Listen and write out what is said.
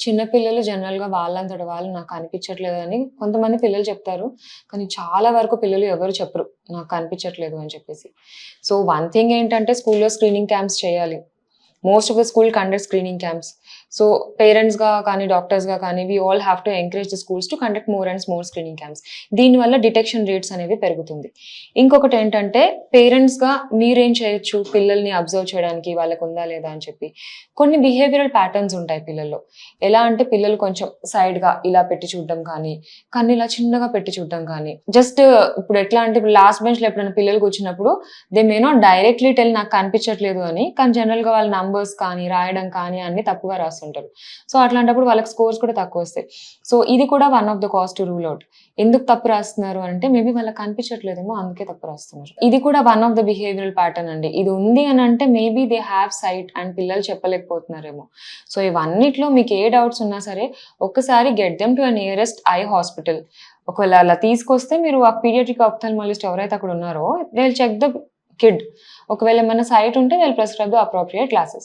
చిన్న పిల్లలు జనరల్‌గా వాళ్ళంతట వాళ్ళు నాకు కనిపించట్లేదని కొంతమంది పిల్లలు చెప్తారు. కానీ చాలా వరకు పిల్లలు ఎవరు చెప్పరు. నాకు కనిపించట్లేదు అని చెప్పేసి. సో, వన్ థింగ్ ఏంటంటే స్కూల్‌లో స్క్రీనింగ్ క్యాంప్స్ చేయాలి. Most of the school conduct screening camps. So, పేరెంట్స్‌గా కానీ, డాక్టర్స్‌గా కానీ we all have to encourage the schools to conduct more and more screening camps. దీనివల్ల డిటెక్షన్ రేట్స్ అనేవి పెరుగుతుంది. ఇంకొకటేంటంటే పేరెంట్స్‌గా మీరేం చేయొచ్చు పిల్లల్ని అబ్జర్వ్ చేయడానికి వాళ్ళకుందా లేదా అని చెప్పి. కొన్ని బిహేవియరల్ ప్యాటర్న్స్ ఉంటాయి పిల్లల్లో. ఎలా అంటే పిల్లలు కొంచెం సైడ్‌గా ఇలా పెట్టి చూడడం కానీ, కన్ను ఇలా చిన్నగా పెట్టి చూడడం కానీ, జస్ట్ ఇప్పుడు ఎట్లా అంటే ఇప్పుడు లాస్ట్ బెంచ్‌లో ఎప్పుడైనా పిల్లలు కూర్చున్నప్పుడు they may not directly tell నాకు కనిపించట్లేదు అని. కానీ జనరల్‌గా వాళ్ళ నంబర్స్ కానీ, రాయడం కానీ అన్నీ తప్పుగా రాస్తుంటారు. సో, అట్లాంటప్పుడు వాళ్ళకి స్కోర్స్ కూడా తక్కువొస్తాయి. సో, ఇది కూడా one of the cause to rule out. ఎందుకు తప్పు రాస్తున్నారు అంటే మేబీ వాళ్ళకి కనిపించట్లేదేమో అందుకే తప్పు రాస్తున్నారు. ఇది కూడా one of the behavioural pattern అండి. ఇది ఉంది అనంటే maybe they have sight and పిల్లలు చెప్పలేకపోతున్నారేమో. సో, ఇవన్నిట్లో మీకు ఏ డౌట్స్ ఉన్నా సరే ఒక్కసారి get them to a nearest eye hospital. ఒకవేళ అలా తీసుకొస్తే మీరు ఆ పీడియాట్రిక్ ఆప్థాల్మాలజిస్ట్ ఎవరైతే అక్కడ ఉన్నారో they will check the kid. ఒకవేళ ఏమైనా సైట్ ఉంటే they will prescribe the appropriate glasses.